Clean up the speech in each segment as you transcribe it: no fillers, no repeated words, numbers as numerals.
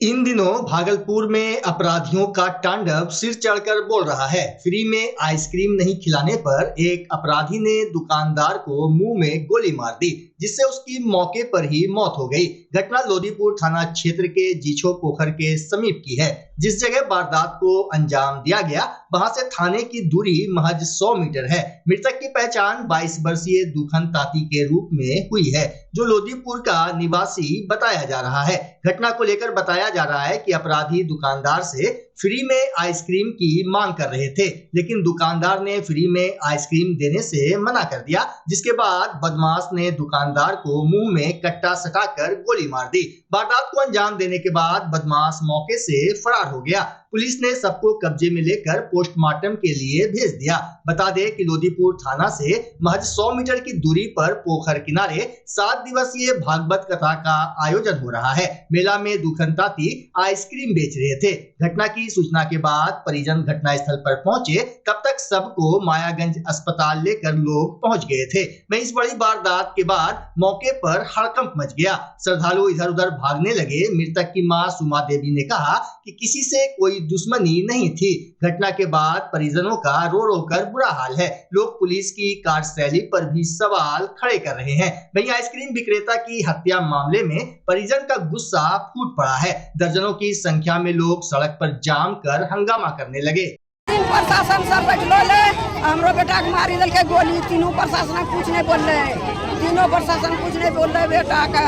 इन दिनों भागलपुर में अपराधियों का तांडव सिर चढ़कर बोल रहा है। फ्री में आइसक्रीम नहीं खिलाने पर एक अपराधी ने दुकानदार को मुंह में गोली मार दी, जिससे उसकी मौके पर ही मौत हो गई। घटना लोदीपुर थाना क्षेत्र के जीछो पोखर के समीप की है। जिस जगह वारदात को अंजाम दिया गया, वहां से थाने की दूरी महज 100 मीटर है। मृतक की पहचान 22 वर्षीय दुखन ताती के रूप में हुई है, जो लोदीपुर का निवासी बताया जा रहा है। घटना को लेकर बताया जा रहा है कि अपराधी दुकानदार से फ्री में आइसक्रीम की मांग कर रहे थे, लेकिन दुकानदार ने फ्री में आइसक्रीम देने से मना कर दिया, जिसके बाद बदमाश ने दुकानदार को मुंह में कट्टा सटाकर गोली मार दी। वारदात को अंजाम देने के बाद बदमाश मौके से फरार हो गया। पुलिस ने सबको कब्जे में लेकर पोस्टमार्टम के लिए भेज दिया। बता दें कि लोदीपुर थाना से महज 100 मीटर की दूरी पर पोखर किनारे 7 दिवसीय भागवत कथा का आयोजन हो रहा है। मेला में दुखन ताती आइसक्रीम बेच रहे थे। घटना की सूचना के बाद परिजन घटनास्थल पर पहुंचे, तब तक सबको मायागंज अस्पताल लेकर लोग पहुंच गए थे। वहीं इस बड़ी वारदात के बाद मौके पर हड़कंप मच गया। श्रद्धालु इधर उधर भागने लगे। मृतक की मां सुमा देवी ने कहा कि किसी से कोई दुश्मनी नहीं थी। घटना के बाद परिजनों का रो रो कर बुरा हाल है। लोग पुलिस की कार्यशैली पर भी सवाल खड़े कर रहे हैं। वहीं आइसक्रीम विक्रेता की हत्या मामले में परिजन का गुस्सा फूट पड़ा है। दर्जनों की संख्या में लोग सड़क पर जाम कर हंगामा करने लगे। प्रशासन सब बैठलो ले, हमरो बेटा के मारी दल के गोली। तीनों प्रशासन कुछ नहीं बोल रहे, तीनों प्रशासन कुछ नहीं बोल रहे बेटा का।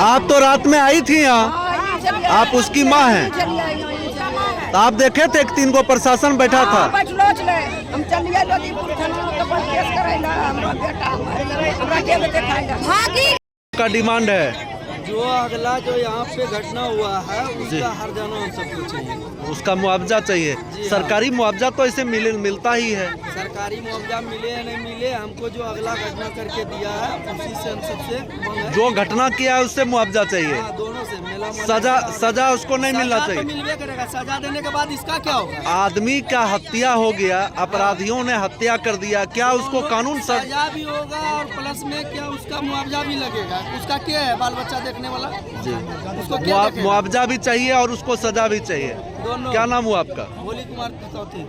आप तो रात में आई थी यहाँ, आप उसकी माँ हैं, तो आप देखे थे 3 को प्रशासन बैठा था। हम चलिए लोदीपुर थाना केस करेला, हमरा बेटा का डिमांड है जो अगला जो यहाँ पे घटना हुआ है उसका हर जाना हम सबको चाहिए, उसका मुआवजा चाहिए। सरकारी मुआवजा तो ऐसे मिलता ही है। सरकारी मुआवजा मिले या नहीं मिले, हमको जो अगला घटना करके दिया है उसी से हम सबसे जो घटना किया है उससे मुआवजा चाहिए। दोनों से मेला सजा उसको नहीं मिलना चाहिए। मिलवे करेगा, सजा देने के बाद इसका क्या होगा? आदमी का हत्या हो गया, अपराधियों ने हत्या कर दिया, क्या उसको कानून सजा भी होगा और प्लस में क्या उसका मुआवजा भी लगेगा? उसका क्या है, बाल बच्चा देखने वाला जी, उसको मुआवजा भी चाहिए और उसको सजा भी चाहिए। दोनों। क्या नाम हुआ आपका? होली कुमार चौथी।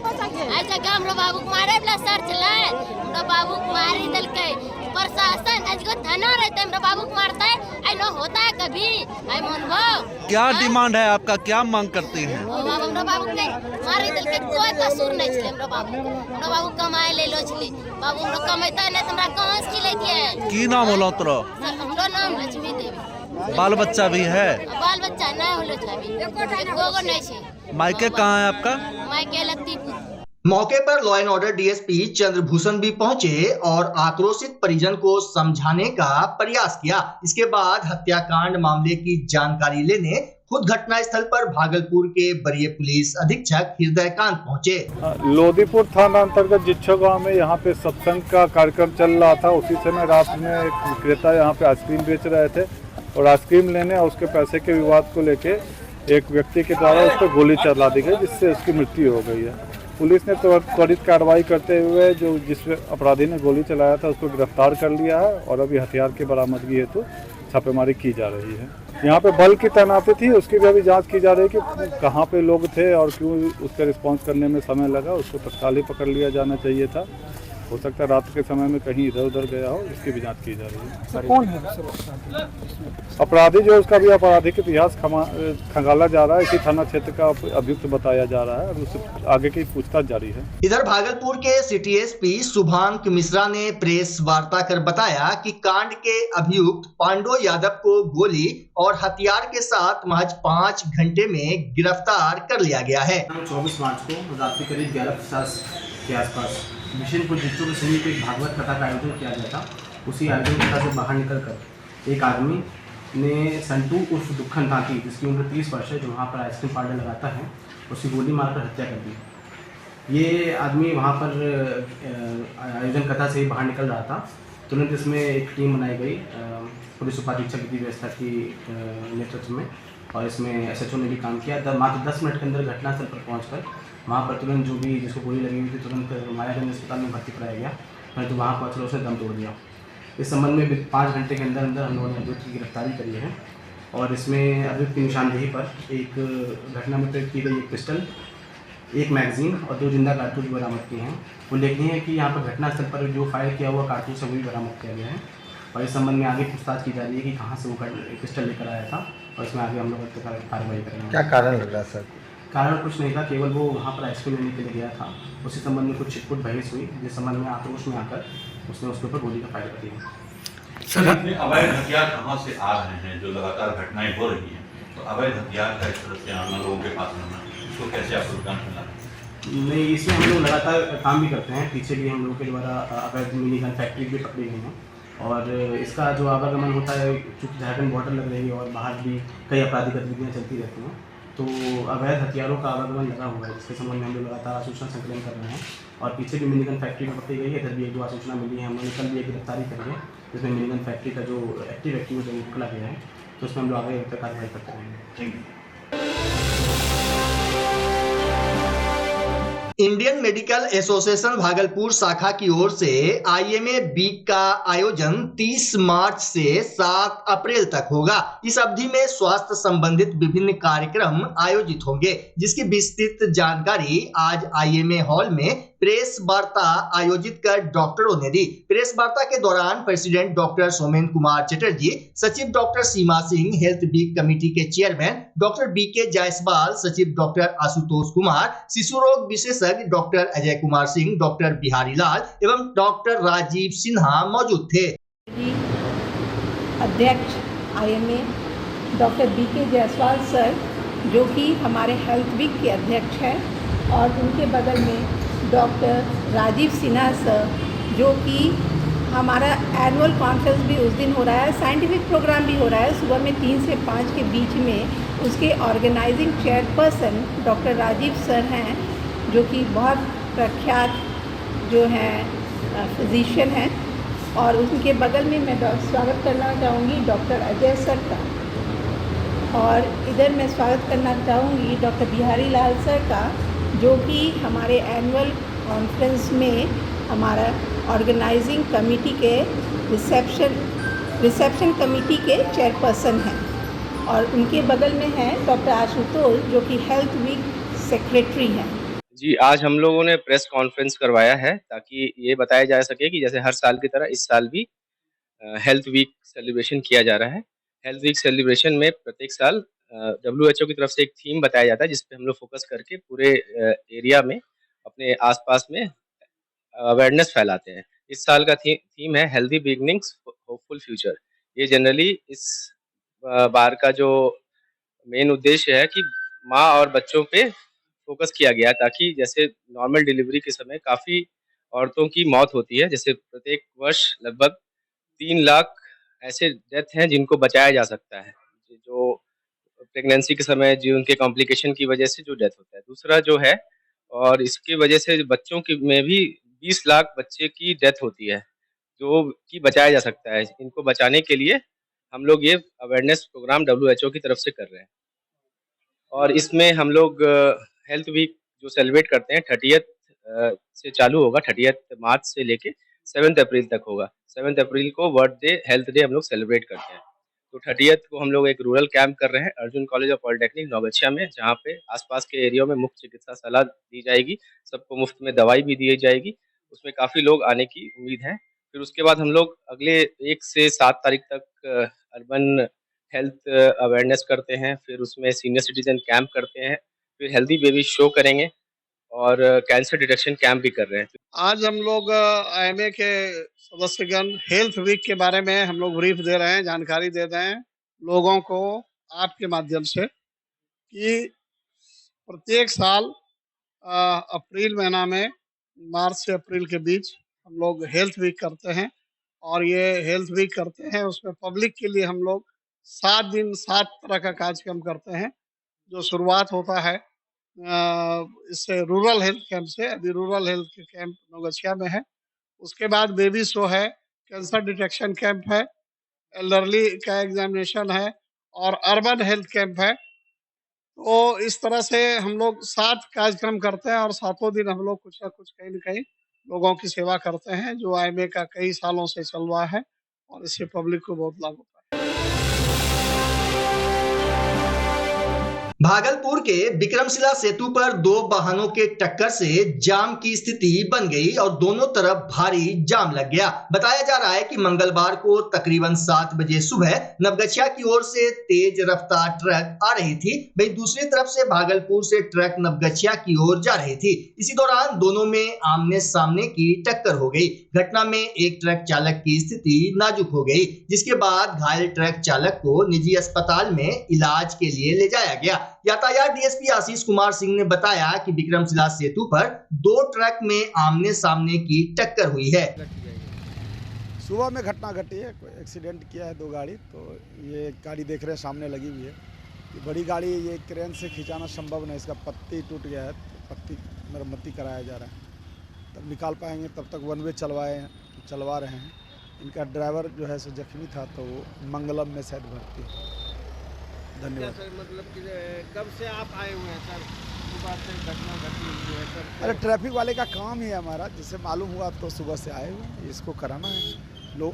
ऐसा क्या हमरा बाबू कुमारे वाला सर चलाए, हमरा बाबू कुमारी दल के प्रशासन आज को थाना रहते, हमरा बाबू कुमारता है, आई न होता है कभी, आई मनभव। क्या डिमांड है आपका, क्या मांग करती हैं? हमरा बाबू के मारी दल के कोई कसूर नहीं छले। हमरा बाबू कमाए ले लो छले, बाबू हमरा कमाता नहीं, हमरा कहां से ले दिए? की नाम होला तोरा? हमरो नाम लक्ष्मी देवी। बाल बच्चा भी है? बाल बच्चा नहीं होलो छबी, एगो नहीं छे। मायके कहाँ है आपका? मायके लतीपुर। मौके पर law and order DSP Chandrabhushan भी पहुंचे और आक्रोशित परिजन को समझाने का प्रयास किया। इसके बाद हत्याकांड मामले की जानकारी लेने खुद घटनास्थल पर भागलपुर के वरीय पुलिस अधीक्षक हृदयकांत पहुंचे। लोदीपुर थाना अंतर्गत जिच्छो गांव में यहाँ पे सत्संग का कार्यक्रम चल रहा था। उसी समय रात में एक विक्रेता यहाँ पे आइसक्रीम बेच रहे थे और आइसक्रीम लेने और उसके पैसे के विवाद को लेके एक व्यक्ति के द्वारा उस पर गोली चला दी गई, जिससे उसकी मृत्यु हो गई है। पुलिस ने त्वरित कार्रवाई करते हुए जो जिस अपराधी ने गोली चलाया था उसको गिरफ्तार कर लिया है और अभी हथियार की बरामदगी हेतु छापेमारी की जा रही है। यहाँ पे बल की तैनाती थी, उसकी भी अभी जांच की जा रही है कि कहाँ पे लोग थे और क्यों उसका रिस्पांस करने में समय लगा। उसको तत्काल ही पकड़ लिया जाना चाहिए था। हो सकता है रात के समय में कहीं इधर उधर गया हो, इसकी भी जांच की जा रही है। तो कौन है अपराधी जो उसका भी आपराधिक इतिहास खंगाला जा रहा है। इसी थाना क्षेत्र का अभियुक्त बताया जा रहा है और उससे आगे की पूछताछ जारी है। इधर भागलपुर के सिटी एसपी शुभांक मिश्रा ने प्रेस वार्ता कर बताया कि कांड के अभियुक्त पांडो यादव को गोली और हथियार के साथ महज 5 घंटे में गिरफ्तार कर लिया गया है। 24 मार्च को रात के करीब 11:50 के आसपास बिशनपुर जिच्चो के समीप एक भागवत कथा का आयोजन किया गया था। उसी आयोजन कथा से बाहर निकलकर एक आदमी ने संटू उर्फ दुखन ताती, जिसकी उम्र 30 वर्ष है, जो वहाँ पर आइसक्रीम पार्लर लगाता है, उसकी गोली मारकर हत्या कर दी। ये आदमी वहाँ पर आयोजन कथा से ही बाहर निकल रहा था। तुरंत इसमें एक टीम बनाई गई पुलिस उपाधीक्षक विधि व्यवस्था की नेतृत्व में, और इसमें एसएचओ ने भी काम किया। मात्र 10 मिनट के अंदर घटनास्थल पर पहुँचकर वहाँ पर तुरंत जो भी जिसको गोली लगी हुई थी तुरंत मायागंज अस्पताल में भर्ती कराया गया, परंतु वहाँ पहुँचकर उसने दम तोड़ दिया। इस संबंध में 5 घंटे के अंदर अंदर हम लोगों ने अभियुक्त की गिरफ्तारी करी है और इसमें अभियुक्त की निशानदेही पर एक घटना में प्रयोग की गई एक पिस्टल, एक मैगजीन और 2 जिंदा कारतूस बरामद किए हैं। उल्लेखनीय है कि यहाँ पर घटनास्थल पर जो फायर किया हुआ कारतूस है वो भी बरामद किया गया है और इस संबंध में आगे पूछताछ की जा रही है कि कहाँ से वो पिस्टल लेकर आया था और इसमें आगे हम लोग कार्रवाई करेंगे। क्या कारण लग रहा है सर? कारण कुछ नहीं था, केवल वो वहाँ पर आइसक्रीम लेने के लिए गया था। उसी संबंध में कुछ छिटपुट बहस हुई, जिस संबंध में आक्रोश में आकर उसने उसके ऊपर गोली का फायर कर दिया। सर अवैध हथियार कहाँ से आ रहे हैं? जो लगातार घटनाएं हो रही हैं, तो अवैध हथियार का इस तरह से आना, लोगों के पास आना, इसको कैसे आप रोकना है? नहीं, इसमें हम लोग लगातार काम भी करते हैं। पीछे भी हम लोगों के द्वारा अवैध मिनी गन फैक्ट्री भी पकड़ी गई हैं और इसका जो आवागमन होता है, चूँकि झारखंड बॉर्डर लग रही है और बाहर भी कई आपराधिक गतिविधियाँ चलती रहती हैं, तो अवैध हथियारों का आवागमन लगा हुआ है, जिसके संबंध में हम लोग लगातार सूचना संकलन कर रहे हैं और पीछे भी मिनीगन फैक्ट्री में पकड़ी गई है। इधर भी 1-2 सूचना मिली है, हम लोगों ने कल भी एक गिरफ्तारी करी है, जिसमें मिनीगन फैक्ट्री का जो एक्टिव जो निकला गया है, तो उसमें हम लोग आगे तक कार्रवाई करते रहेंगे। इंडियन मेडिकल एसोसिएशन भागलपुर शाखा की ओर से आईएमए वीक का आयोजन 30 मार्च से 7 अप्रैल तक होगा। इस अवधि में स्वास्थ्य संबंधित विभिन्न कार्यक्रम आयोजित होंगे, जिसकी विस्तृत जानकारी आज आईएमए हॉल में प्रेस वार्ता आयोजित कर डॉक्टरों ने दी। प्रेस वार्ता के दौरान प्रेसिडेंट डॉक्टर सोमेन कुमार चटर्जी, सचिव doctor Seema Singh, health week committee के चेयरमैन डॉक्टर बीके जायसवाल, सचिव डॉक्टर आशुतोष कुमार, शिशु रोग विशेषज्ञ डॉक्टर अजय कुमार सिंह, डॉक्टर बिहारी लाल एवं डॉक्टर राजीव सिन्हा मौजूद थे। अध्यक्ष IMA doctor BK Jaiswal sir, जो कि हमारे हेल्थ वीक के अध्यक्ष हैं, और उनके बगल में डॉक्टर राजीव सिन्हा सर, जो कि हमारा एनुअल कॉन्फ्रेंस भी उस दिन हो रहा है, साइंटिफिक प्रोग्राम भी हो रहा है सुबह में 3 से 5 के बीच में। उसके organising chairperson doctor Rajiv sir हैं, जो कि बहुत प्रख्यात जो हैं फिजिशियन हैं, और उनके बगल में मैं स्वागत करना चाहूँगी डॉक्टर अजय सर का, और इधर मैं स्वागत करना चाहूँगी डॉक्टर बिहारी लाल सर का, जो कि हमारे एनुअल कॉन्फ्रेंस में हमारा ऑर्गेनाइजिंग कमेटी के रिसेप्शन कमेटी के चेयरपर्सन हैं, और उनके बगल में हैं डॉक्टर आशुतोष, जो कि हेल्थ वीक सेक्रेटरी हैं। जी, आज हम लोगों ने प्रेस कॉन्फ्रेंस करवाया है ताकि ये बताया जा सके कि जैसे हर साल की तरह इस साल भी हेल्थ वीक सेलिब्रेशन किया जा रहा है। हेल्थ वीक सेलिब्रेशन में प्रत्येक साल WHO की तरफ से एक थीम बताया जाता है, जिस पे हम लोग फोकस करके पूरे एरिया में, अपने आसपास में अवेयरनेस फैलाते हैं। इस साल का थीम है हेल्दी बिगिनिंग्स होपफुल फ्यूचर। ये जनरली इस बार का जो मेन उद्देश्य है कि माँ और बच्चों पे फोकस किया गया, ताकि जैसे नॉर्मल डिलीवरी के समय काफ़ी औरतों की मौत होती है, जैसे प्रत्येक वर्ष लगभग 3 लाख ऐसे डेथ हैं जिनको बचाया जा सकता है, जो प्रेगनेंसी के समय जो उनके कॉम्प्लिकेशन की वजह से जो डेथ होता है। दूसरा जो है, और इसकी वजह से बच्चों की में भी 20 लाख बच्चे की डेथ होती है, जो कि बचाया जा सकता है। इनको बचाने के लिए हम लोग ये अवेयरनेस प्रोग्राम WHO की तरफ से कर रहे हैं, और इसमें हम लोग हेल्थ वीक जो सेलिब्रेट करते हैं 30th से चालू होगा, 30th मार्च से लेके 7th अप्रैल तक होगा। 7th अप्रैल को वर्ल्ड डे हेल्थ डे हम लोग सेलिब्रेट करते हैं। तो 30th को हम लोग एक रूरल कैंप कर रहे हैं Arjun college of polytechnic Naugachhia में, जहाँ पे आसपास के एरिया में मुफ्त चिकित्सा सलाह दी जाएगी, सबको मुफ्त में दवाई भी दी जाएगी। उसमें काफ़ी लोग आने की उम्मीद है। फिर उसके बाद हम लोग अगले 1 से 7 तारीख तक अर्बन हेल्थ अवेयरनेस करते हैं, फिर उसमें सीनियर सिटीजन कैंप करते हैं, फिर हेल्दी बेबी शो करेंगे और कैंसर डिटेक्शन कैंप भी कर रहे हैं। आज हम लोग आईएमए के सदस्यगण हेल्थ वीक के बारे में हम लोग ब्रीफ दे रहे हैं, जानकारी दे रहे हैं लोगों को आपके माध्यम से, कि प्रत्येक साल अप्रैल महीना में, मार्च से अप्रैल के बीच हम लोग हेल्थ वीक करते हैं, और ये हेल्थ वीक करते हैं उसमें पब्लिक के लिए हम लोग 7 दिन 7 तरह का कार्यक्रम करते हैं। जो शुरुआत होता है इससे रूरल हेल्थ कैंप से, अभी रूरल हेल्थ कैंप नौगछिया में है। उसके बाद बेबी शो है, कैंसर डिटेक्शन कैंप है, एल्डरली का एग्जामिनेशन है, और अर्बन हेल्थ कैंप है। तो इस तरह से हम लोग 7 कार्यक्रम करते हैं, और 7 दिन हम लोग कुछ ना कुछ, कहीं न कहीं लोगों की सेवा करते हैं, जो आईएमए का कई सालों से चल रहा है। और इससे पब्लिक को बहुत लाभ होता है। भागलपुर के विक्रमशिला सेतु पर दो वाहनों के टक्कर से जाम की स्थिति बन गई और दोनों तरफ भारी जाम लग गया। बताया जा रहा है कि मंगलवार को तकरीबन 7 बजे सुबह नवगछिया की ओर से तेज रफ्तार ट्रक आ रही थी, वहीं दूसरी तरफ से भागलपुर से ट्रक नवगछिया की ओर जा रही थी। इसी दौरान दोनों में आमने सामने की टक्कर हो गई। घटना में एक ट्रक चालक की स्थिति नाजुक हो गई, जिसके बाद घायल ट्रक चालक को निजी अस्पताल में इलाज के लिए ले जाया गया। यातायात डीएसपी आशीष कुमार सिंह ने बताया कि विक्रमशिला सेतु पर 2 ट्रक में आमने सामने की टक्कर हुई है। सुबह में घटना घटी है, कोई एक्सीडेंट किया है 2 गाड़ी। तो ये गाड़ी देख रहे हैं सामने लगी हुई है, ये बड़ी गाड़ी ये क्रेन से खिंचाना संभव नहीं, इसका पत्ती टूट गया है, तो पत्ती मरम्मती कराया जा रहा है। तब निकाल पाएंगे, तब तक 1 वे चलवा रहे हैं। इनका ड्राइवर जो है सो जख्मी था, तो वो मंगलम में शायद भर्ती है। धन्यवाद सर। मतलब कि कब से आप आए हुए हैं सर? सुबह से घटना घटी हुई है सर? अरे ट्रैफिक वाले का काम ही है हमारा, जिससे मालूम हुआ तो सुबह से आए हुए हैं, इसको कराना है।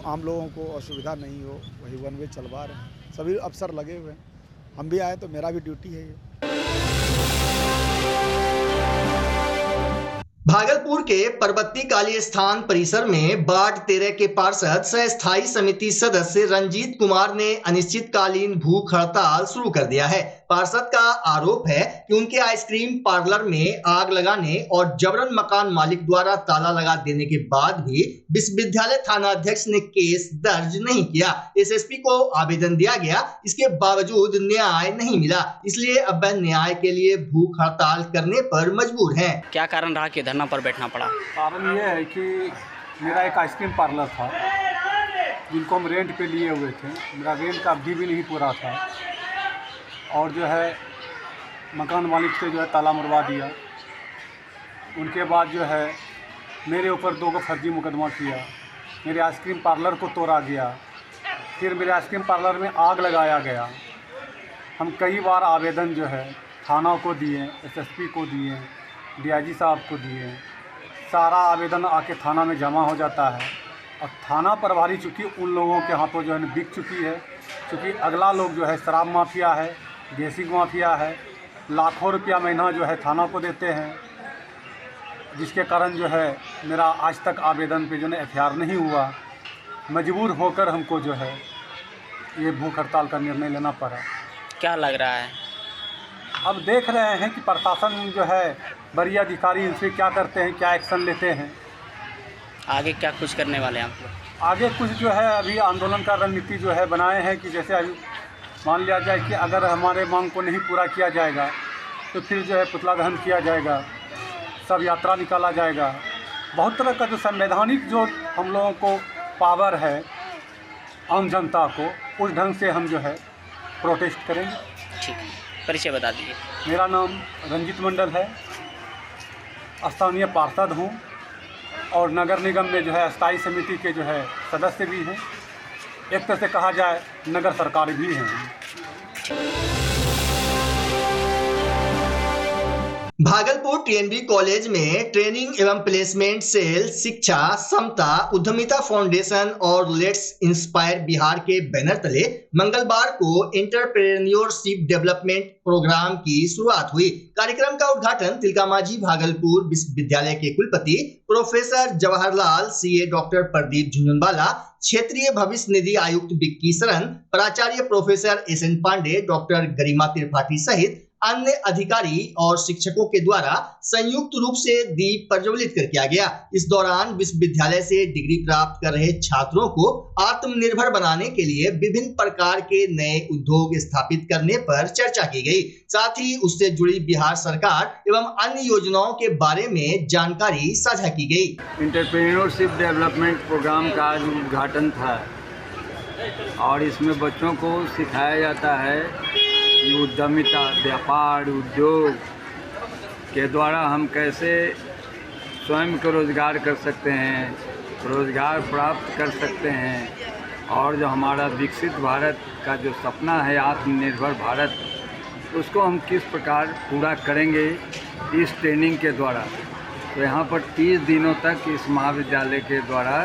आम लोगों को असुविधा नहीं हो, वही 1 वे चलवा रहे हैं। सभी अफसर लगे हुए हैं, हम भी आए तो मेरा भी ड्यूटी है ये। भागलपुर के परबत्ती काली स्थान परिसर में वार्ड 13 के पार्षद सह स्थायी समिति सदस्य रंजीत कुमार ने अनिश्चितकालीन भूख हड़ताल शुरू कर दिया है। पार्षद का आरोप है कि उनके आइसक्रीम पार्लर में आग लगाने और जबरन मकान मालिक द्वारा ताला लगा देने के बाद भी विश्वविद्यालय थाना अध्यक्ष ने केस दर्ज नहीं किया। एसएसपी को आवेदन दिया गया, इसके बावजूद न्याय नहीं मिला, इसलिए अब वह न्याय के लिए भूख हड़ताल करने पर मजबूर हैं। क्या कारण रहा कि धरना पर बैठना पड़ा? कारण ये है कि मेरा एक आइसक्रीम पार्लर था, जिनको हम रेंट पे लिए हुए थे। मेरा रेंट का अवधि भी नहीं पूरा था, और जो है मकान मालिक से जो है ताला मरवा दिया। उनके बाद जो है मेरे ऊपर 2 फर्जी मुकदमा किया, मेरे आइसक्रीम पार्लर को तोड़ा गया, फिर मेरे आइसक्रीम पार्लर में आग लगाया गया। हम कई बार आवेदन जो है थाना को दिए, एसएसपी को दिए, डीआईजी साहब को दिए। सारा आवेदन आके थाना में जमा हो जाता है, और थाना प्रभारी चूँकि उन लोगों के हाथों जो है बिक चुकी है, क्योंकि अगला लोग जो है शराब माफिया है, गैसिंग माफिया है, लाखों रुपया महीना जो है थाना को देते हैं, जिसके कारण जो है मेरा आज तक आवेदन पे जो है एफआईआर नहीं हुआ। मजबूर होकर हमको जो है ये भूख हड़ताल का निर्णय लेना पड़ा। क्या लग रहा है? अब देख रहे हैं कि प्रशासन जो है बड़ी अधिकारी इनसे क्या करते हैं, क्या एक्शन लेते हैं। आगे क्या कुछ करने वाले हैं आप लोग? आगे कुछ जो है अभी आंदोलन का रणनीति जो है बनाए हैं कि जैसे अभी मान लिया जाए कि अगर हमारे मांग को नहीं पूरा किया जाएगा तो फिर जो है पुतला दहन किया जाएगा, सब यात्रा निकाला जाएगा। बहुत तरह का जो संवैधानिक जो हम लोगों को पावर है आम जनता को, उस ढंग से हम जो है प्रोटेस्ट करेंगे। ठीक है, परिचय बता दीजिए। मेरा नाम रंजीत मंडल है, स्थानीय पार्षद हूँ और नगर निगम में जो है स्थायी समिति के जो है सदस्य भी हैं। एक तरह से कहा जाए नगर सरकार भी हैं। भागलपुर टीएनबी कॉलेज में ट्रेनिंग एवं प्लेसमेंट सेल शिक्षा, समता, उद्यमिता फाउंडेशन और लेट्स इंस्पायर बिहार के बैनर तले मंगलवार को एंटरप्रेन्योरशिप डेवलपमेंट प्रोग्राम की शुरुआत हुई। कार्यक्रम का उद्घाटन तिलकामाझी भागलपुर विश्वविद्यालय के कुलपति professor Jawaharlal CA doctor Pradeep Jhunjhunwala, क्षेत्रीय भविष्य निधि आयुक्त विक्की सरन, प्राचार्य प्रोफेसर एसएन पांडे, डॉक्टर गरिमा त्रिपाठी सहित अन्य अधिकारी और शिक्षकों के द्वारा संयुक्त रूप से दीप प्रज्वलित कर किया गया। इस दौरान विश्वविद्यालय से डिग्री प्राप्त कर रहे छात्रों को आत्मनिर्भर बनाने के लिए विभिन्न प्रकार के नए उद्योग स्थापित करने पर चर्चा की गई। साथ ही उससे जुड़ी बिहार सरकार एवं अन्य योजनाओं के बारे में जानकारी साझा की गई। एंटरप्रेन्योरशिप डेवलपमेंट प्रोग्राम का आज उद्घाटन था और इसमें बच्चों को सिखाया जाता है उद्यमिता, व्यापार, उद्योग के द्वारा हम कैसे स्वयं को रोजगार कर सकते हैं, रोजगार प्राप्त कर सकते हैं, और जो हमारा विकसित भारत का जो सपना है आत्मनिर्भर भारत, उसको हम किस प्रकार पूरा करेंगे इस ट्रेनिंग के द्वारा। तो यहाँ पर 30 दिनों तक इस महाविद्यालय के द्वारा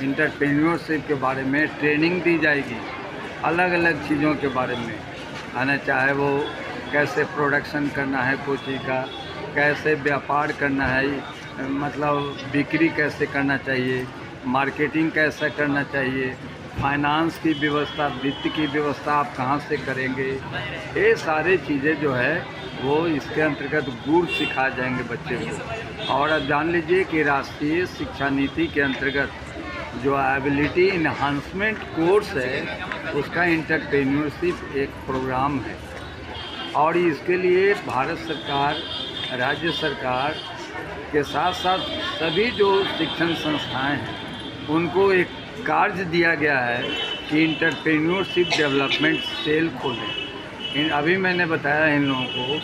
इंटरप्रेन्योरशिप के बारे में ट्रेनिंग दी जाएगी, अलग अलग चीज़ों के बारे में, है ना, चाहे वो कैसे प्रोडक्शन करना है कोई चीज़ का, कैसे व्यापार करना है, मतलब बिक्री कैसे करना चाहिए, मार्केटिंग कैसे करना चाहिए, फाइनेंस की व्यवस्था, वित्त की व्यवस्था आप कहाँ से करेंगे, ये सारी चीज़ें जो है वो इसके अंतर्गत गुण सिखाए जाएंगे बच्चे को। और अब जान लीजिए कि राष्ट्रीय शिक्षा नीति के अंतर्गत जो एबिलिटी इन्हांसमेंट कोर्स है उसका एंटरप्रेन्योरशिप एक प्रोग्राम है, और इसके लिए भारत सरकार, राज्य सरकार के साथ साथ सभी जो शिक्षण संस्थाएं हैं उनको एक कार्य दिया गया है कि इंटरप्रेन्योरशिप डेवलपमेंट सेल खोलें। अभी मैंने बताया इन लोगों को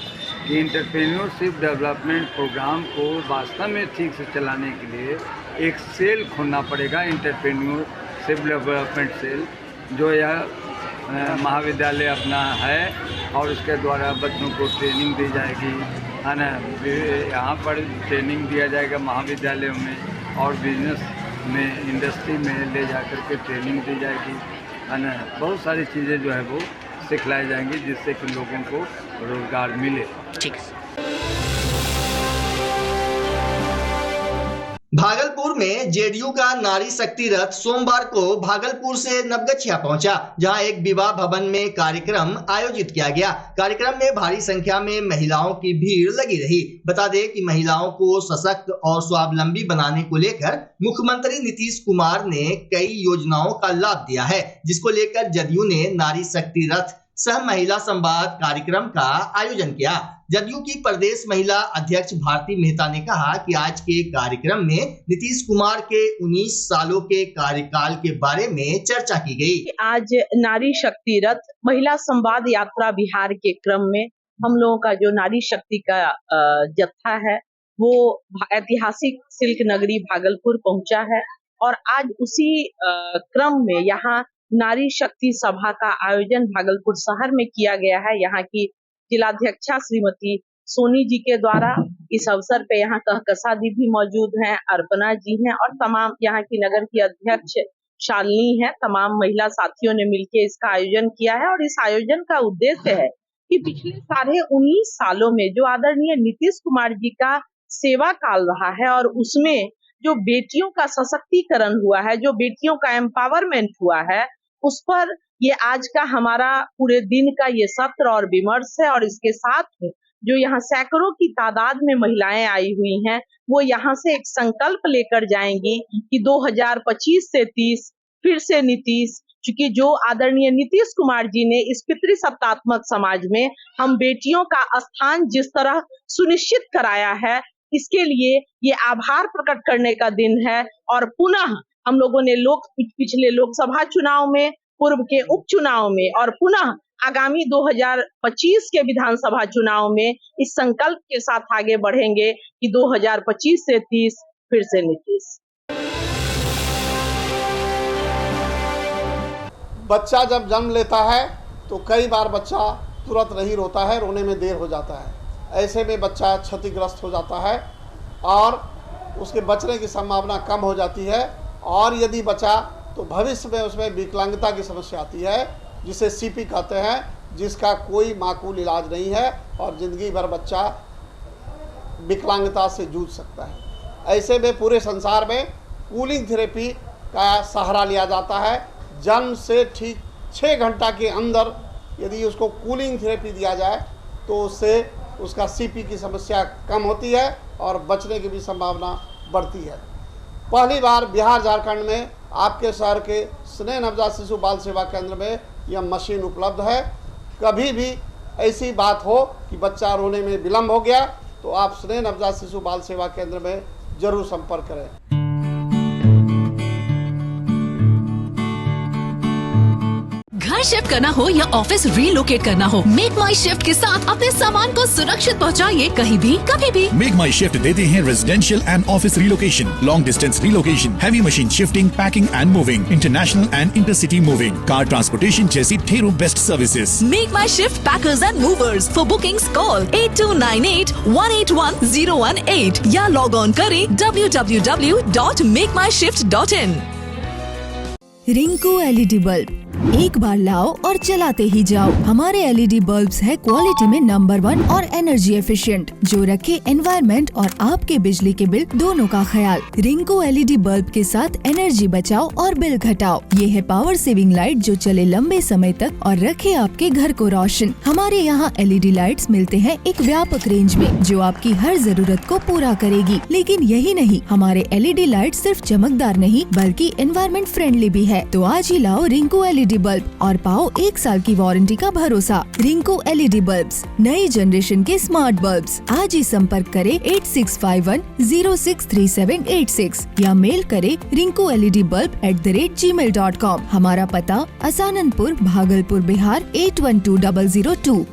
कि इंटरप्रेन्योरशिप डेवलपमेंट प्रोग्राम को वास्तव में ठीक से चलाने के लिए एक सेल खोलना पड़ेगा, इंटरप्रेन्योरशिप डेवलपमेंट सेल, जो यह महाविद्यालय अपना है, और उसके द्वारा बच्चों को ट्रेनिंग दी जाएगी, है ना, यहाँ पर ट्रेनिंग दिया जाएगा महाविद्यालयों में, और बिजनेस में, इंडस्ट्री में ले जा कर के ट्रेनिंग दी जाएगी, है ना, बहुत सारी चीज़ें जो है वो सिखलाई जाएंगी जिससे कि लोगों को रोज़गार मिले। ठीक है। भागलपुर में जेडीयू का नारी शक्ति रथ सोमवार को भागलपुर से नवगछिया पहुंचा, जहां एक विवाह भवन में कार्यक्रम आयोजित किया गया। कार्यक्रम में भारी संख्या में महिलाओं की भीड़ लगी रही। बता दें कि महिलाओं को सशक्त और स्वावलंबी बनाने को लेकर मुख्यमंत्री नीतीश कुमार ने कई योजनाओं का लाभ दिया है, जिसको लेकर जदयू ने नारी शक्ति रथ सह महिला संवाद कार्यक्रम का आयोजन किया। जदयू की प्रदेश महिला अध्यक्ष भारती मेहता ने कहा कि आज के कार्यक्रम में नीतीश कुमार के 19 सालों के कार्यकाल के बारे में चर्चा की गई। आज नारी शक्ति रथ महिला संवाद यात्रा बिहार के क्रम में हम लोगों का जो नारी शक्ति का जत्था है वो ऐतिहासिक सिल्क नगरी भागलपुर पहुंचा है, और आज उसी क्रम में यहाँ नारी शक्ति सभा का आयोजन भागलपुर शहर में किया गया है। यहाँ की जिलाध्यक्षा श्रीमती सोनी जी के द्वारा इस अवसर पे यहाँ कहकसा दी भी मौजूद हैं, अर्पणा जी हैं, और तमाम यहाँ की नगर की अध्यक्ष शालिनी है। तमाम महिला साथियों ने मिलकर इसका आयोजन किया है, और इस आयोजन का उद्देश्य है कि पिछले 19.5 सालों में जो आदरणीय नीतीश कुमार जी का सेवा काल रहा है, और उसमें जो बेटियों का सशक्तिकरण हुआ है, जो बेटियों का एम्पावरमेंट हुआ है, उस पर ये आज का हमारा पूरे दिन का ये सत्र और विमर्श है। और इसके साथ जो यहाँ सैकड़ों की तादाद में महिलाएं आई हुई हैं, वो यहाँ से एक संकल्प लेकर जाएंगी कि 2025 से 30 फिर से नीतीश, क्योंकि जो आदरणीय नीतीश कुमार जी ने इस पितृसत्तात्मक समाज में हम बेटियों का स्थान जिस तरह सुनिश्चित कराया है, इसके लिए ये आभार प्रकट करने का दिन है। और पुनः हम लोगों ने पिछले लोकसभा चुनाव में, पूर्व के उपचुनाव में, और पुनः आगामी 2025 के विधानसभा चुनाव में इस संकल्प के साथ आगे बढ़ेंगे कि 2025 से 30 फिर से नीतीश। बच्चा जब जन्म लेता है तो कई बार बच्चा तुरंत नहीं रोता है, रोने में देर हो जाता है। ऐसे में बच्चा क्षतिग्रस्त हो जाता है और उसके बचने की संभावना कम हो जाती है, और यदि बचा तो भविष्य में उसमें विकलांगता की समस्या आती है, जिसे सीपी कहते हैं, जिसका कोई माकूल इलाज नहीं है, और ज़िंदगी भर बच्चा विकलांगता से जूझ सकता है। ऐसे में पूरे संसार में कूलिंग थेरेपी का सहारा लिया जाता है। जन्म से ठीक 6 घंटा के अंदर यदि उसको कूलिंग थेरेपी दिया जाए तो उससे उसका सीपी की समस्या कम होती है और बचने की भी संभावना बढ़ती है। पहली बार बिहार झारखंड में आपके शहर के स्नेह नवजात शिशु बाल सेवा केंद्र में यह मशीन उपलब्ध है। कभी भी ऐसी बात हो कि बच्चा रोने में विलम्ब हो गया तो आप स्नेह नवजात शिशु बाल सेवा केंद्र में जरूर संपर्क करें। घर शिफ्ट करना हो या ऑफिस रीलोकेट करना हो, मेक माई शिफ्ट के साथ अपने सामान को सुरक्षित पहुंचाइए कहीं भी कभी भी। मेक माई शिफ्ट देते हैं residential and office relocation, long distance relocation, heavy machine shifting, packing and moving, international and intercity moving, car transportation जैसी ढेरों best services. Make my shift packers and movers. For bookings call 8298-181-018 या log on करें www.makemyshift.in। Rinku LED bulb, एक बार लाओ और चलाते ही जाओ। हमारे एलईडी बल्ब्स है क्वालिटी में नंबर 1 और एनर्जी एफिशिएंट, जो रखे एनवायरनमेंट और आपके बिजली के बिल दोनों का ख्याल। रिंकू एलईडी बल्ब के साथ एनर्जी बचाओ और बिल घटाओ। ये है पावर सेविंग लाइट जो चले लंबे समय तक और रखे आपके घर को रोशन। हमारे यहाँ एलईडी लाइट्स मिलते हैं एक व्यापक रेंज में, जो आपकी हर जरूरत को पूरा करेगी। लेकिन यही नहीं, हमारे एलईडी लाइट सिर्फ चमकदार नहीं बल्कि एनवायरनमेंट फ्रेंडली भी है। तो आज ही लाओ रिंकू एलईडी बल्ब और पाओ 1 साल की वारंटी का भरोसा। रिंकू एलईडी बल्ब्स, नई जनरेशन के स्मार्ट बल्ब्स। आज ही संपर्क करें 8651063786 या मेल करें rinku.led-bulb@gmail.com। हमारा पता असाननपुर, भागलपुर, बिहार 812002।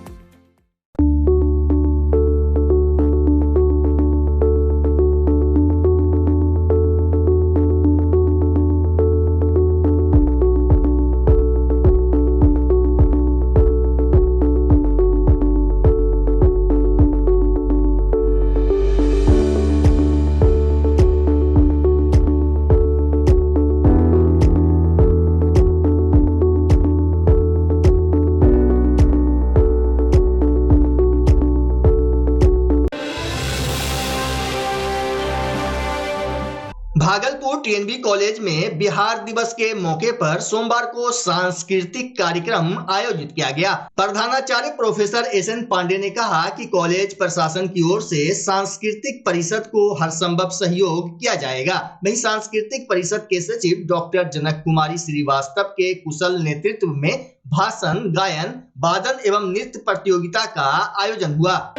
भागलपुर टीएनबी कॉलेज में बिहार दिवस के मौके पर सोमवार को सांस्कृतिक कार्यक्रम आयोजित किया गया। प्रधानाचार्य प्रोफेसर एसएन पांडे ने कहा कि कॉलेज प्रशासन की ओर से सांस्कृतिक परिषद को हर संभव सहयोग किया जाएगा। वहीं सांस्कृतिक परिषद के सचिव डॉक्टर जनक कुमारी श्रीवास्तव के कुशल नेतृत्व में भाषण, गायन, वादन एवं नृत्य प्रतियोगिता का आयोजन हुआ।